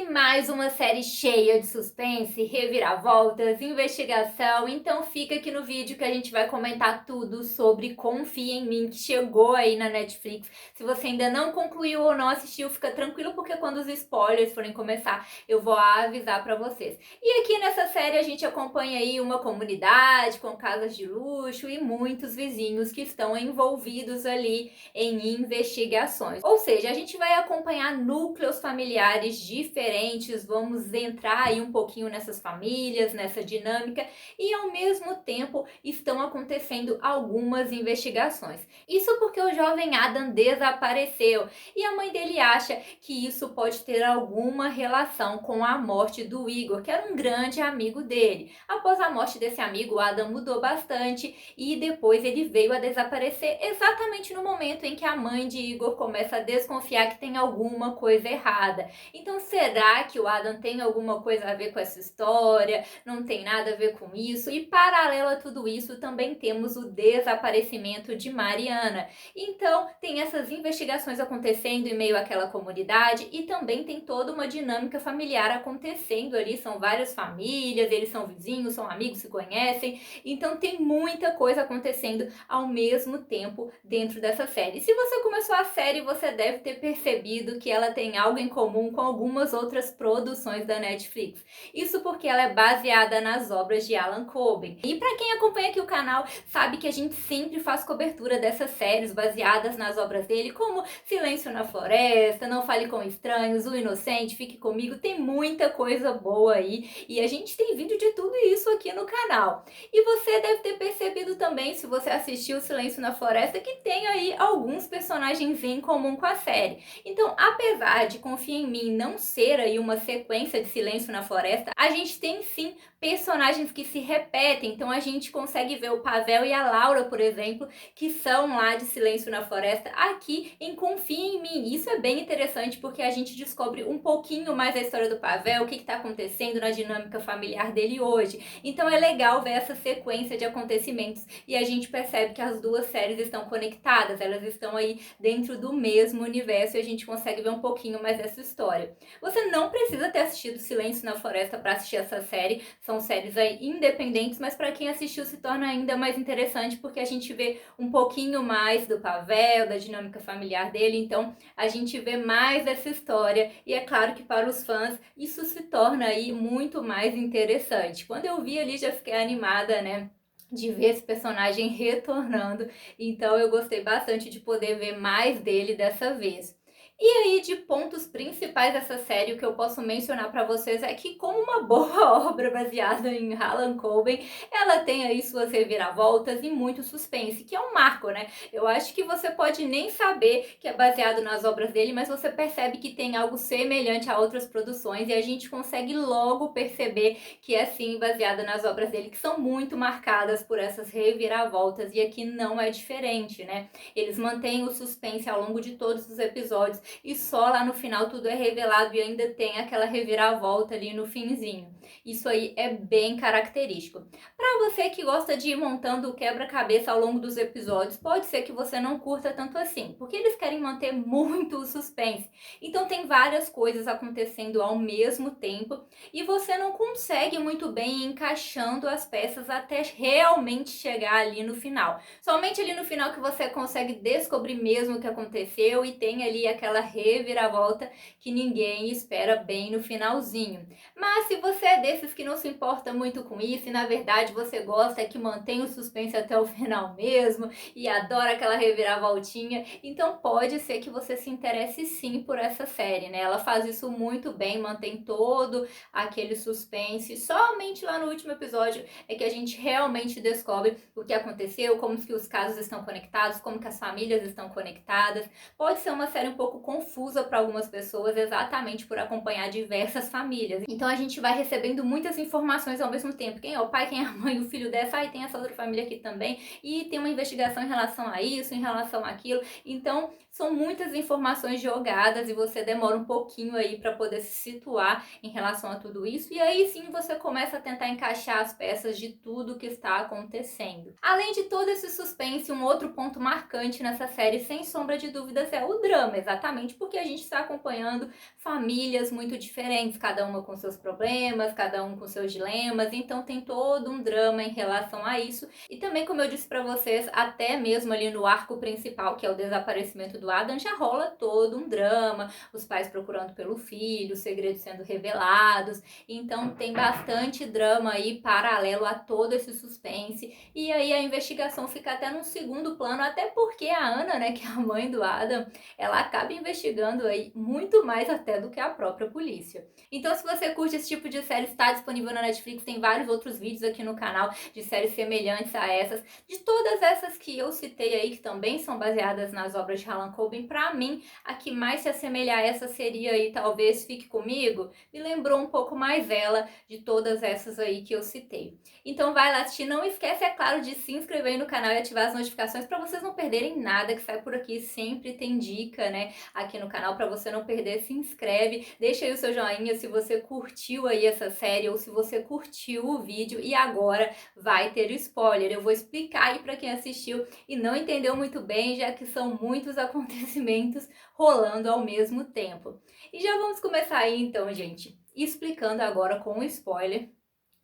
mais uma série cheia de suspense, reviravoltas, investigação, então fica aqui no vídeo que a gente vai comentar tudo sobre Confia em Mim, que chegou aí na Netflix. Se você ainda não concluiu ou não assistiu, fica tranquilo, porque quando os spoilers forem começar, eu vou avisar pra vocês. E aqui nessa série a gente acompanha aí uma comunidade com casas de luxo e muitos vizinhos que estão envolvidos ali em investigações. Ou seja, a gente vai acompanhar núcleos familiares diferentes, vamos entrar aí um pouquinho nessas famílias, nessa dinâmica, e ao mesmo tempo estão acontecendo algumas investigações. Isso porque o jovem Adam desapareceu e a mãe dele acha que isso pode ter alguma relação com a morte do Igor, que era um grande amigo dele. Após a morte desse amigo, Adam mudou bastante e depois ele veio a desaparecer exatamente no momento em que a mãe de Igor começa a desconfiar que tem alguma coisa errada. Então, será que o Adam tem alguma coisa a ver com essa história? Não tem nada a ver com isso? E paralelo a tudo isso, também temos o desaparecimento de Mariana. Então, tem essas investigações acontecendo em meio àquela comunidade e também tem toda uma dinâmica familiar acontecendo ali. São várias famílias, eles são vizinhos, são amigos, se conhecem. Então, tem muita coisa acontecendo ao mesmo tempo dentro dessa série. Se você começou a série, você deve ter percebido que ela tem algo em comum com algumas outras produções da Netflix. Isso porque ela é baseada nas obras de Alan Coben. E para quem acompanha aqui o canal, sabe que a gente sempre faz cobertura dessas séries baseadas nas obras dele, como Silêncio na Floresta, Não Fale com Estranhos, O Inocente, Fique Comigo, tem muita coisa boa aí. E a gente tem vídeo de tudo isso aqui no canal. E você deve ter percebido também, se você assistiu Silêncio na Floresta, que tem aí alguns personagens em comum com a série. Então, apesar de Confia em Mim não ser aí uma sequência de Silêncio na Floresta, a gente tem sim personagens que se repetem. Então a gente consegue ver o Pavel e a Laura, por exemplo, que são lá de Silêncio na Floresta, aqui em Confia em Mim. Isso é bem interessante porque a gente descobre um pouquinho mais a história do Pavel, o que está acontecendo na dinâmica familiar dele hoje. Então é legal ver essa sequência de acontecimentos e a gente percebe que as duas séries estão conectadas, elas estão aí dentro do mesmo universo e a gente consegue ver um pouquinho mais dessa história. Você não precisa ter assistido Silêncio na Floresta para assistir essa série, são séries aí independentes, mas para quem assistiu se torna ainda mais interessante porque a gente vê um pouquinho mais do Pavel, da dinâmica familiar dele, então a gente vê mais dessa história e é claro que para os fãs isso se torna aí muito mais interessante. Quando eu vi ali já fiquei animada, né, de ver esse personagem retornando, então eu gostei bastante de poder ver mais dele dessa vez. E aí, de pontos principais dessa série, o que eu posso mencionar para vocês é que, como uma boa obra baseada em Alan Coben, ela tem aí suas reviravoltas e muito suspense, que é um marco, né? Eu acho que você pode nem saber que é baseado nas obras dele, mas você percebe que tem algo semelhante a outras produções e a gente consegue logo perceber que é sim baseada nas obras dele, que são muito marcadas por essas reviravoltas, e aqui não é diferente, né? Eles mantêm o suspense ao longo de todos os episódios e só lá no final tudo é revelado e ainda tem aquela reviravolta ali no finzinho. Isso aí é bem característico. Para você que gosta de ir montando o quebra-cabeça ao longo dos episódios, pode ser que você não curta tanto assim, porque eles querem manter muito o suspense. Então tem várias coisas acontecendo ao mesmo tempo e você não consegue muito bem ir encaixando as peças até realmente chegar ali no final. Somente ali no final que você consegue descobrir mesmo o que aconteceu e tem ali aquela reviravolta que ninguém espera bem no finalzinho. Mas se você é desses que não se importa muito com isso e na verdade você gosta que mantém o suspense até o final mesmo e adora aquela reviravoltinha, então pode ser que você se interesse sim por essa série, né? Ela faz isso muito bem, mantém todo aquele suspense. Somente lá no último episódio é que a gente realmente descobre o que aconteceu, como que os casos estão conectados, como que as famílias estão conectadas. Pode ser uma série um pouco confusa para algumas pessoas, exatamente por acompanhar diversas famílias. Então a gente vai recebendo muitas informações ao mesmo tempo. Quem é o pai, quem é a mãe, o filho dessa, e tem essa outra família aqui também, e tem uma investigação em relação a isso, em relação àquilo. Então São muitas informações jogadas e você demora um pouquinho aí para poder se situar em relação a tudo isso, e aí sim você começa a tentar encaixar as peças de tudo que está acontecendo. Além de todo esse suspense, um outro ponto marcante nessa série, sem sombra de dúvidas, é o drama, exatamente porque a gente está acompanhando famílias muito diferentes, cada uma com seus problemas, cada um com seus dilemas, então tem todo um drama em relação a isso. E também, como eu disse para vocês, até mesmo ali no arco principal, que é o desaparecimento do Adam, já rola todo um drama, os pais procurando pelo filho, os segredos sendo revelados, então tem bastante drama aí paralelo a todo esse suspense, e aí a investigação fica até num segundo plano, até porque a Ana, né, que é a mãe do Adam, ela acaba investigando aí muito mais até do que a própria polícia. Então, se você curte esse tipo de série, está disponível na Netflix, tem vários outros vídeos aqui no canal de séries semelhantes a essas, de todas essas que eu citei aí, que também são baseadas nas obras de Harlan Coben. Pra mim, a que mais se assemelha a essa seria aí, talvez, Fique Comigo, me lembrou um pouco mais ela de todas essas aí que eu citei. Então vai lá assistir, não esquece, é claro, de se inscrever aí no canal e ativar as notificações para vocês não perderem nada que sai por aqui, sempre tem dica, né, aqui no canal para você não perder. Se inscreve, deixa aí o seu joinha se você curtiu aí essa série ou se você curtiu o vídeo. E agora vai ter spoiler, eu vou explicar aí para quem assistiu e não entendeu muito bem, já que são muitos acontecimentos rolando ao mesmo tempo. E já vamos começar aí então, gente, explicando agora com spoiler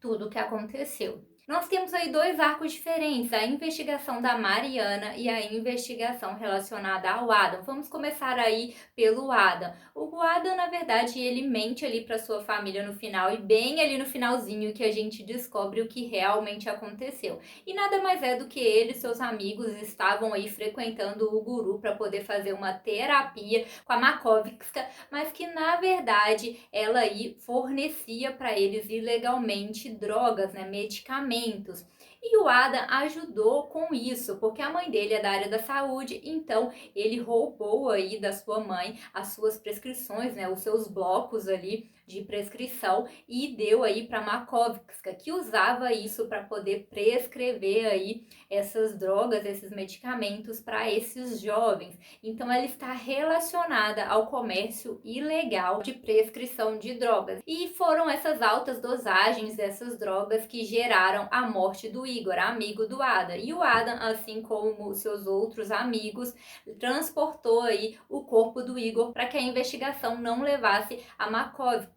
tudo o que aconteceu. Nós temos aí dois arcos diferentes, a investigação da Mariana e a investigação relacionada ao Adam. Vamos começar aí pelo Adam. O Adam, na verdade, ele mente ali para sua família no final, e bem ali no finalzinho que a gente descobre o que realmente aconteceu. E nada mais é do que ele e seus amigos estavam aí frequentando o guru para poder fazer uma terapia com a Makovska, mas que na verdade ela aí fornecia para eles ilegalmente drogas, né, medicamentos. E o Adam ajudou com isso, porque a mãe dele é da área da saúde, então ele roubou aí da sua mãe as suas prescrições, né, os seus blocos ali de prescrição, e deu aí para Makovska, que usava isso para poder prescrever aí essas drogas, esses medicamentos para esses jovens. Então ela está relacionada ao comércio ilegal de prescrição de drogas. E foram essas altas dosagens dessas drogas que geraram a morte do Igor, amigo do Adam. E o Adam, assim como seus outros amigos, transportou aí o corpo do Igor para que a investigação não levasse a Makovska,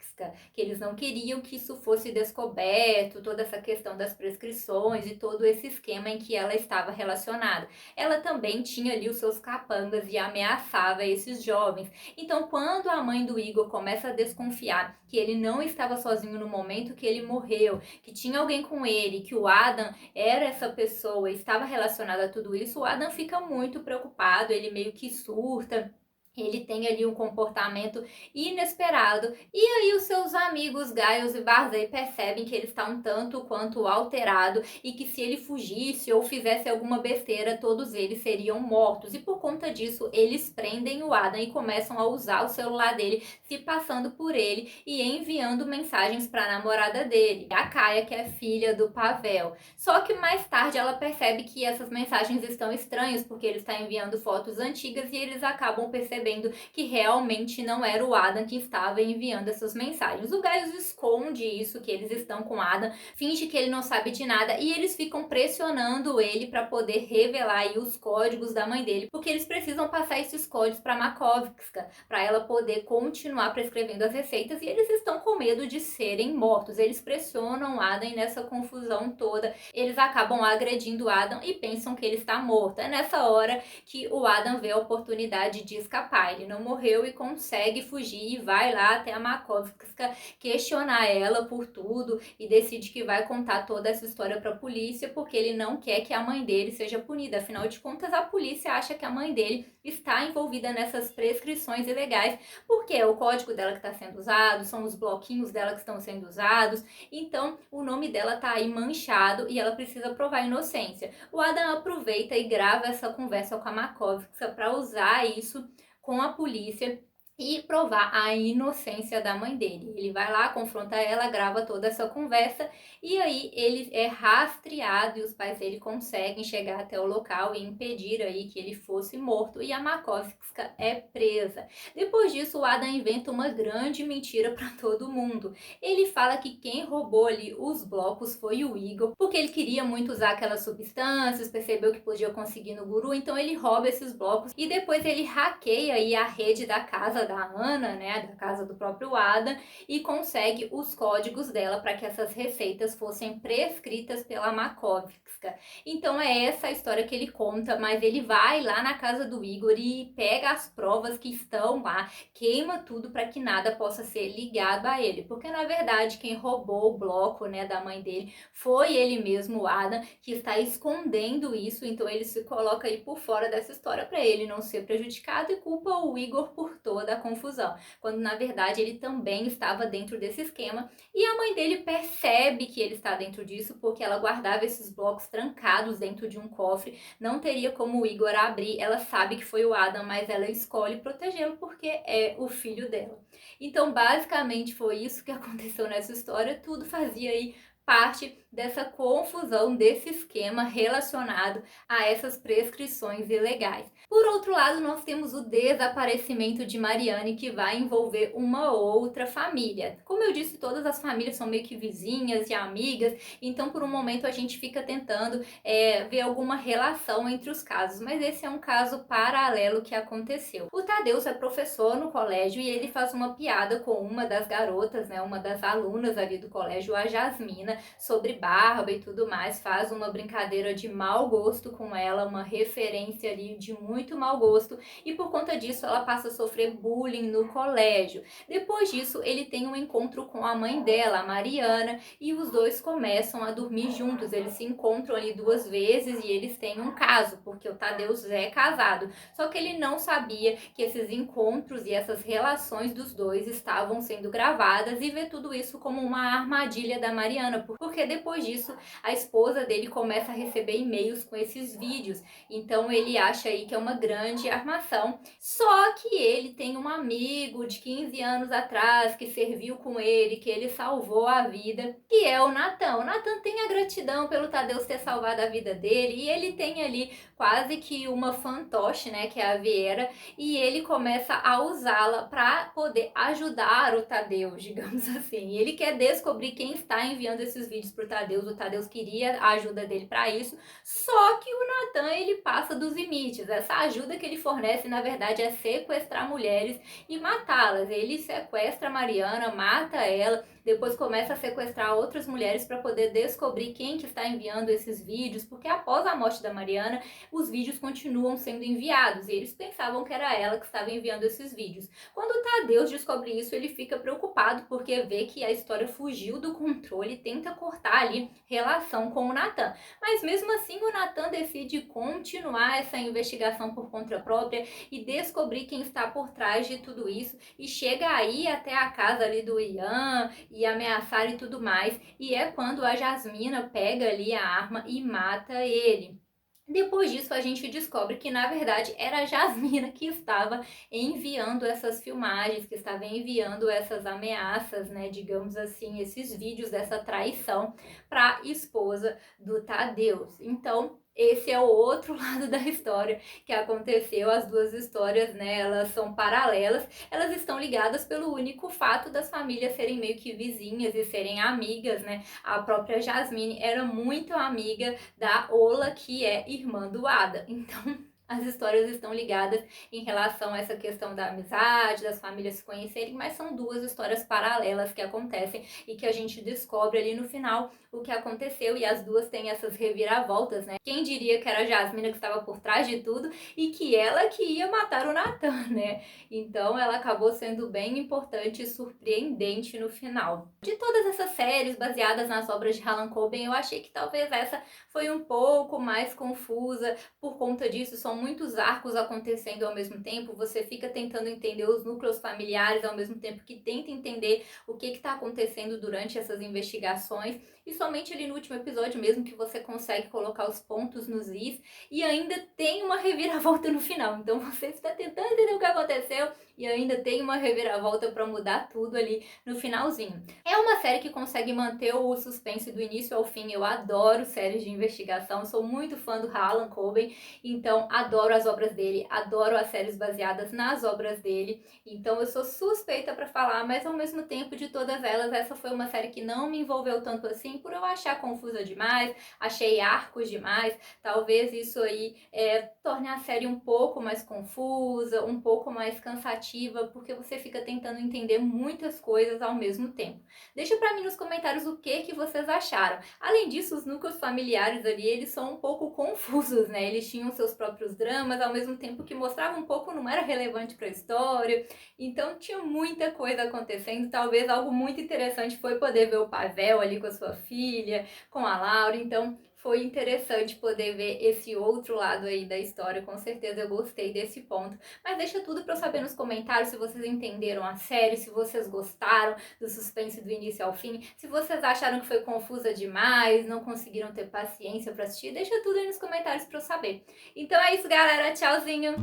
que eles não queriam que isso fosse descoberto, toda essa questão das prescrições e todo esse esquema em que ela estava relacionada. Ela também tinha ali os seus capangas e ameaçava esses jovens. Então, quando a mãe do Igor começa a desconfiar que ele não estava sozinho no momento que ele morreu, que tinha alguém com ele, que o Adam era essa pessoa, estava relacionado a tudo isso, o Adam fica muito preocupado, ele meio que surta. Ele tem ali um comportamento inesperado, e aí os seus amigos Giles e Barzey percebem que ele está um tanto quanto alterado e que se ele fugisse ou fizesse alguma besteira, todos eles seriam mortos. E por conta disso, eles prendem o Adam e começam a usar o celular dele, se passando por ele e enviando mensagens para a namorada dele, a Kaia, que é filha do Pavel. Só que mais tarde ela percebe que essas mensagens estão estranhas, porque ele está enviando fotos antigas, e eles acabam percebendo que realmente não era o Adam que estava enviando essas mensagens. O Giles esconde isso, que eles estão com o Adam, finge que ele não sabe de nada, e eles ficam pressionando ele para poder revelar aí os códigos da mãe dele, porque eles precisam passar esses códigos para Makovska, para ela poder continuar prescrevendo as receitas, e eles estão com medo de serem mortos. Eles pressionam o Adam, e nessa confusão toda, eles acabam agredindo o Adam e pensam que ele está morto. É nessa hora que o Adam vê a oportunidade de escapar. Ele não morreu e consegue fugir, e vai lá até a Makovska questionar ela por tudo, e decide que vai contar toda essa história para a polícia, porque ele não quer que a mãe dele seja punida. Afinal de contas, a polícia acha que a mãe dele está envolvida nessas prescrições ilegais, porque é o código dela que está sendo usado, são os bloquinhos dela que estão sendo usados, então o nome dela está aí manchado e ela precisa provar a inocência. O Adam aproveita e grava essa conversa com a Makovska para usar isso com a polícia e provar a inocência da mãe dele. Ele vai lá, confronta ela, grava toda essa conversa e aí ele é rastreado e os pais dele conseguem chegar até o local e impedir aí que ele fosse morto e a Makovska é presa. Depois disso, o Adam inventa uma grande mentira para todo mundo. Ele fala que quem roubou ali os blocos foi o Igor, porque ele queria muito usar aquelas substâncias, percebeu que podia conseguir no guru, então ele rouba esses blocos e depois ele hackeia aí a rede da casa da Ana, né, da casa do próprio Adam, e consegue os códigos dela para que essas receitas fossem prescritas pela Makovska. Então é essa a história que ele conta, mas ele vai lá na casa do Igor e pega as provas que estão lá, queima tudo para que nada possa ser ligado a ele, porque na verdade quem roubou o bloco, né, da mãe dele foi ele mesmo, o Adam, que está escondendo isso, então ele se coloca aí por fora dessa história para ele não ser prejudicado e culpa o Igor por toda a confusão, quando na verdade ele também estava dentro desse esquema e a mãe dele percebe que ele está dentro disso porque ela guardava esses blocos trancados dentro de um cofre, não teria como o Igor abrir, ela sabe que foi o Adam, mas ela escolhe protegê-lo porque é o filho dela. Então basicamente foi isso que aconteceu nessa história, tudo fazia aí parte dessa confusão, desse esquema relacionado a essas prescrições ilegais. Por outro lado, nós temos o desaparecimento de Mariane, que vai envolver uma outra família. Como eu disse, todas as famílias são meio que vizinhas e amigas, então por um momento a gente fica tentando ver alguma relação entre os casos, mas esse é um caso paralelo que aconteceu. O Tadeusz é professor no colégio e ele faz uma piada com uma das garotas, né, uma das alunas ali do colégio, a Jasmina, sobre barba e tudo mais, faz uma brincadeira de mau gosto com ela, uma referência ali de muito mau gosto, e por conta disso ela passa a sofrer bullying no colégio. Depois disso, ele tem um encontro com a mãe dela, a Mariana, e os dois começam a dormir juntos. Eles se encontram ali 2 vezes e eles têm um caso, porque o Tadeusz é casado. Só que ele não sabia que esses encontros e essas relações dos dois estavam sendo gravadas e vê tudo isso como uma armadilha da Mariana, porque depois disso a esposa dele começa a receber e-mails com esses vídeos, então ele acha aí que é uma grande armação. Só que ele tem um amigo de 15 anos atrás que serviu com ele, que ele salvou a vida, que é o Natan. O Natan tem a gratidão pelo Tadeusz ter salvado a vida dele e ele tem ali quase que uma fantoche, né, que é a Viera, e ele começa a usá-la para poder ajudar o Tadeusz, digamos assim. Ele quer descobrir quem está enviando esses vídeos pro Tadeusz, o Tadeusz queria a ajuda dele para isso, só que o Natan ele passa dos limites. Essa ajuda que ele fornece, na verdade, é sequestrar mulheres e matá-las. Ele sequestra a Mariana, mata ela, depois começa a sequestrar outras mulheres para poder descobrir quem que está enviando esses vídeos, porque após a morte da Mariana, os vídeos continuam sendo enviados e eles pensavam que era ela que estava enviando esses vídeos. Quando o Tadeusz descobre isso, ele fica preocupado porque vê que a história fugiu do controle e tenta cortar ali relação com o Natan. Mas mesmo assim, o Natan decide continuar essa investigação por conta própria e descobrir quem está por trás de tudo isso e chega aí até a casa ali do Ian e ameaçar e tudo mais, e é quando a Jasmina pega ali a arma e mata ele. Depois disso, a gente descobre que, na verdade, era a Jasmina que estava enviando essas filmagens, que estava enviando essas ameaças, né, digamos assim, esses vídeos dessa traição para a esposa do Tadeusz. Então, esse é o outro lado da história que aconteceu. As duas histórias, né, elas são paralelas, elas estão ligadas pelo único fato das famílias serem meio que vizinhas e serem amigas, né? A própria Jasmine era muito amiga da Ola, que é irmã do Ada. Então, as histórias estão ligadas em relação a essa questão da amizade, das famílias se conhecerem, mas são duas histórias paralelas que acontecem e que a gente descobre ali no final o que aconteceu, e as duas têm essas reviravoltas, né? Quem diria que era a Jasmina que estava por trás de tudo e que ela que ia matar o Natan, né? Então ela acabou sendo bem importante e surpreendente no final. De todas essas séries baseadas nas obras de Harlan Coben, eu achei que talvez essa foi um pouco mais confusa. Por conta disso, são muitos arcos acontecendo ao mesmo tempo, você fica tentando entender os núcleos familiares ao mesmo tempo que tenta entender o que está acontecendo durante essas investigações, e somente ali no último episódio mesmo que você consegue colocar os pontos nos is, e ainda tem uma reviravolta no final, então você está tentando entender o que aconteceu e ainda tem uma reviravolta pra mudar tudo ali no finalzinho. É uma série que consegue manter o suspense do início ao fim. Eu adoro séries de investigação, sou muito fã do Harlan Coben, então adoro as obras dele, adoro as séries baseadas nas obras dele, então eu sou suspeita pra falar, mas ao mesmo tempo de todas elas, essa foi uma série que não me envolveu tanto assim, por eu achar confusa demais, achei arcos demais, talvez isso aí torne a série um pouco mais confusa, um pouco mais cansativa, porque você fica tentando entender muitas coisas ao mesmo tempo. Deixa pra mim nos comentários o que vocês acharam. Além disso, os núcleos familiares ali, eles são um pouco confusos, né? Eles tinham seus próprios dramas, ao mesmo tempo que mostrava um pouco, não era relevante para a história, então tinha muita coisa acontecendo. Talvez algo muito interessante foi poder ver o Pavel ali com a sua filha, com a Laura, então foi interessante poder ver esse outro lado aí da história, com certeza eu gostei desse ponto. Mas deixa tudo pra eu saber nos comentários se vocês entenderam a série, se vocês gostaram do suspense do início ao fim, se vocês acharam que foi confusa demais, não conseguiram ter paciência pra assistir, deixa tudo aí nos comentários pra eu saber. Então é isso, galera, tchauzinho!